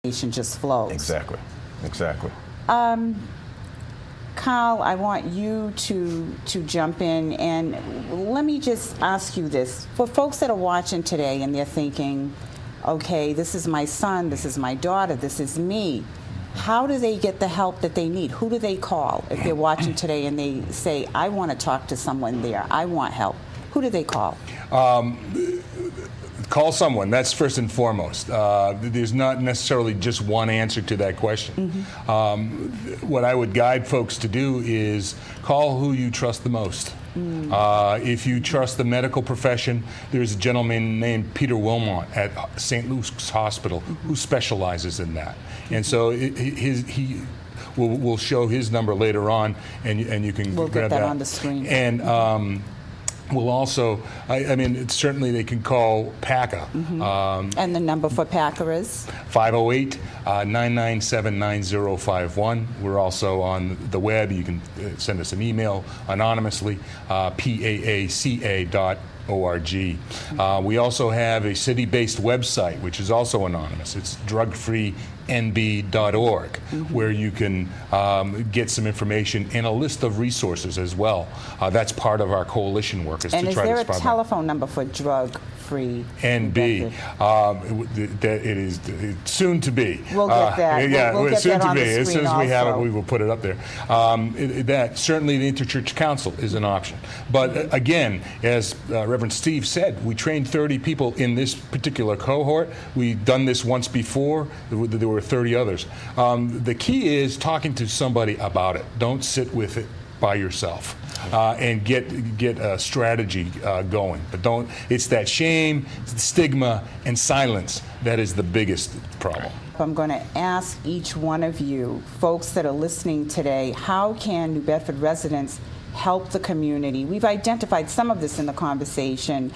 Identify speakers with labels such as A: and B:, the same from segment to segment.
A: information just flows.
B: Exactly. Exactly.
A: Carl, I want you to jump in, and let me just ask you this. For folks that are watching today and they're thinking, okay, this is my son, this is my daughter, this is me, how do they get the help that they need? Who do they call if they're watching today and they say, I want to talk to someone there, I want help? Who do they call?
C: Call someone. That's first and foremost. There's not necessarily just one answer to that question. What I would guide folks to do is call who you trust the most. If you trust the medical profession, there's a gentleman named Peter Wilmot at St. Luke's Hospital who specializes in that. And so we'll show his number later on, and you can
A: We'll
C: grab
A: get that on the screen.
C: And we'll also, I mean, certainly they can call PACA.
A: And the number for PACA is?
C: 508-997-9051. We're also on the web. You can send us an email anonymously, paaca.org. We also have a city-based website, which is also anonymous. It's drugfreenb.org, where you can get some information and a list of resources as well. That's part of our coalition work.
A: And is there a telephone number for drug-free
C: NB? It is soon to be.
A: We'll get that.
C: Yeah,
A: we'll get
C: soon
A: that
C: to
A: on
C: be.
A: the
C: As soon
A: screen
C: as we have it,
A: also.
C: we will put it up there. That certainly the Interchurch Council is an option. But again, as Reverend Steve said, we trained 30 people in this particular cohort. We've done this once before. There were 30 others. The key is talking to somebody about it. Don't sit with it by yourself, and get a strategy going. But don't. It's that shame, stigma, and silence that is the biggest problem.
A: I'm going to ask each one of you, folks that are listening today, how can New Bedford residents help the community? We've identified some of this in the conversation,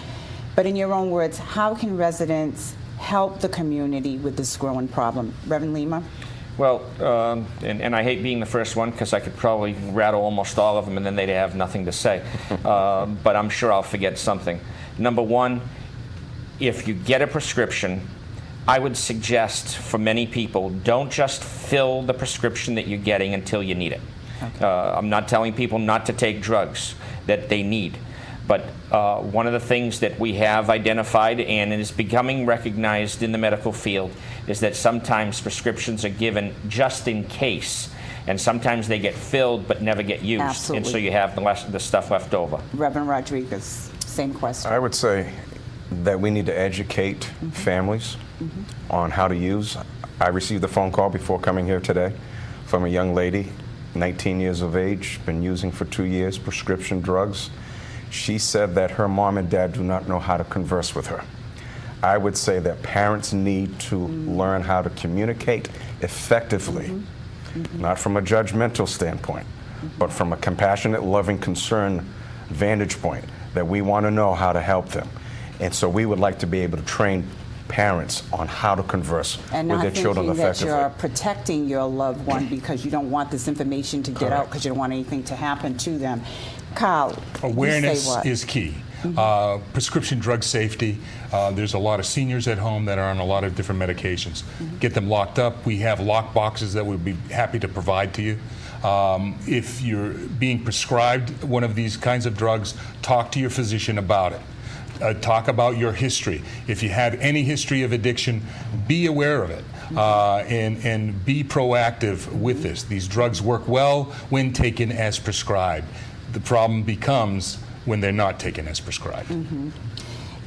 A: but in your own words, how can residents help the community with this growing problem? Reverend Lima?
D: Well, and I hate being the first one because I could probably rattle almost all of them and then they'd have nothing to say. But I'm sure I'll forget something. Number one, if you get a prescription, I would suggest for many people, don't just fill the prescription that you're getting until you need it. Okay. I'm not telling people not to take drugs that they need. But one of the things that we have identified and it is becoming recognized in the medical field is that sometimes prescriptions are given just in case. And sometimes they get filled but never get used.
A: Absolutely.
D: And so you have the stuff left over.
A: Reverend Rodriguez, same question.
B: I would say that we need to educate families on how to use. I received a phone call before coming here today from a young lady, 19 years of age, been using for 2 years prescription drugs. She said that her mom and dad do not know how to converse with her. I would say that parents need to learn how to communicate effectively, not from a judgmental standpoint, but from a compassionate, loving, concern vantage point, that we want to know how to help them. And so we would like to be able to train parents on how to converse
A: and
B: with their children effectively.
A: And not thinking that you're protecting your loved one because you don't want this information to get out because you don't want anything to happen to them. Carl,
C: awareness is key. Prescription drug safety. There's a lot of seniors at home that are on a lot of different medications. Get them locked up. We have lock boxes that we'd be happy to provide to you. If you're being prescribed one of these kinds of drugs, talk to your physician about it. Talk about your history. If you have any history of addiction, be aware of it and be proactive with this. These drugs work well when taken as prescribed. The problem becomes when they're not taken as prescribed.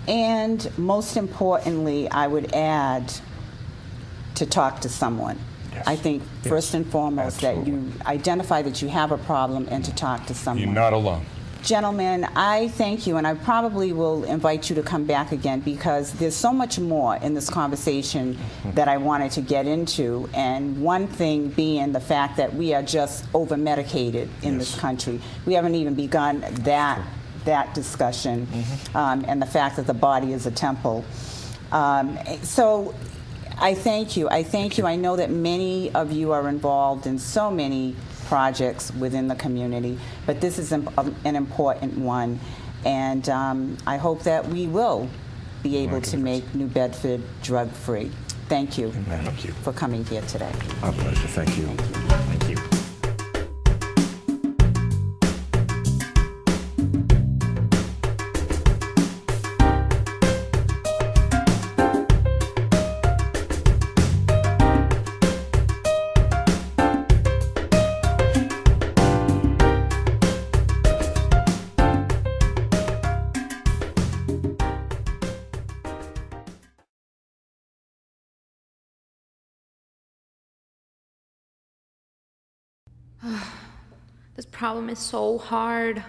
A: And most importantly, I would add to talk to someone.
B: Yes.
A: I think first and foremost
B: Absolutely.
A: that you identify that you have a problem and to talk to someone.
C: You're not alone.
A: Gentlemen, I thank you, and I probably will invite you to come back again because there's so much more in this conversation that I wanted to get into, and one thing being the fact that we are just over-medicated in this country. We haven't even begun that discussion, and the fact that the body is a temple. So I thank you. I know that many of you are involved in so many projects within the community, but this is an important one, and I hope that we will be able to make New Bedford drug-free. thank you
C: Thank you.
A: for coming here today.
B: Our pleasure. Thank you.
C: Thank you.
E: This problem is so hard.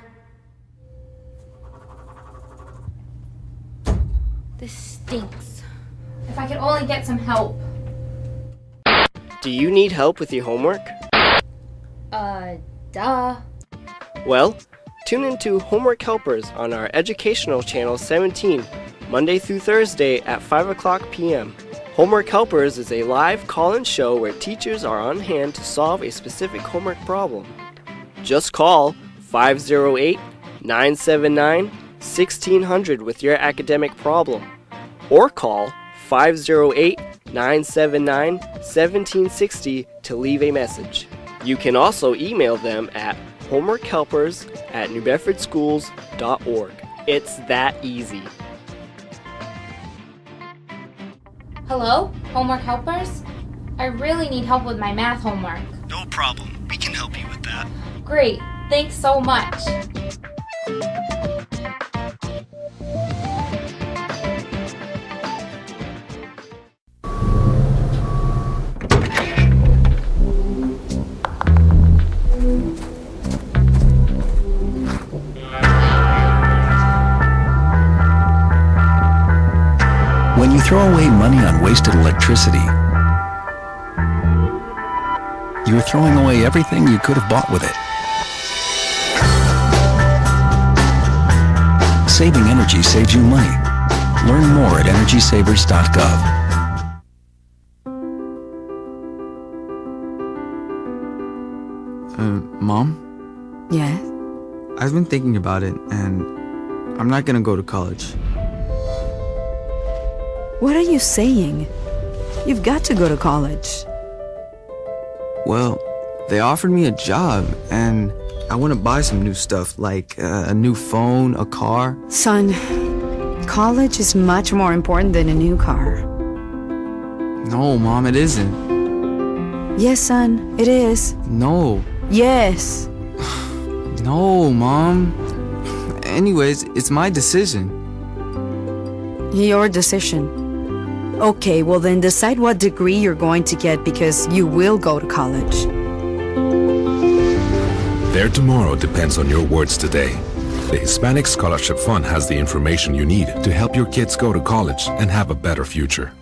E: This stinks. If I could only get some help.
F: Do you need help with your homework?
E: Duh.
F: Well, tune into Homework Helpers on our educational channel 17, Monday through Thursday at 5 o'clock p.m. Homework Helpers is a live call-in show where teachers are on hand to solve a specific homework problem. Just call 508-979-1600 with your academic problem, or call 508-979-1760 to leave a message. You can also email them at homeworkhelpers@newbedfordschools.org. It's that easy.
E: Hello? Homework helpers? I really need help with my math homework.
F: No problem. We can help you with that.
E: Great. Thanks so much.
G: When you throw away money on wasted electricity, you're throwing away everything you could have bought with it. Saving energy saves you money. Learn more at energysavers.gov.
H: Mom?
I: Yes?
H: I've been thinking about it, and I'm not gonna go to college.
I: What are you saying? You've got to go to college.
H: Well, they offered me a job, and I want to buy some new stuff, like a new phone, a car.
I: Son, college is much more important than a new car.
H: No, Mom, it isn't.
I: Yes, son, it is.
H: No.
I: Yes.
H: No, Mom. Anyways, it's my decision.
I: Your decision. Okay, well then decide what degree you're going to get because you will go to college.
J: Their tomorrow depends on your words today. The Hispanic Scholarship Fund has the information you need to help your kids go to college and have a better future.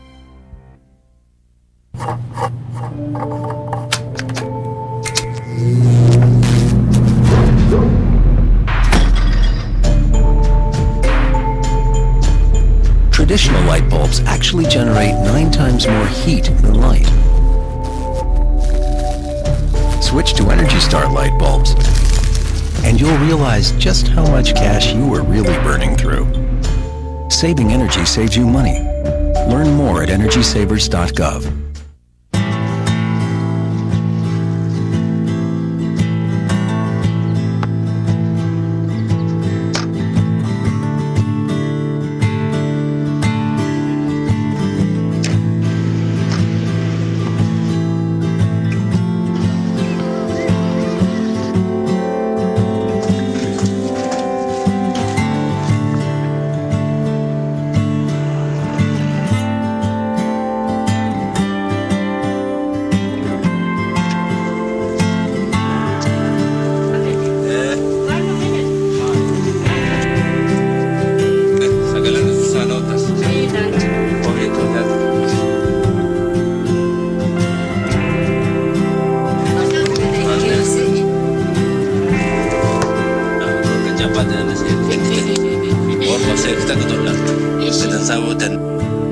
G: Traditional light bulbs actually generate 9 times more heat than light. Switch to Energy Star light bulbs, and you'll realize just how much cash you were really burning through. Saving energy saves you money. Learn more at energysavers.gov.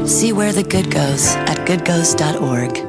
K: See where the good goes at goodgoes.org.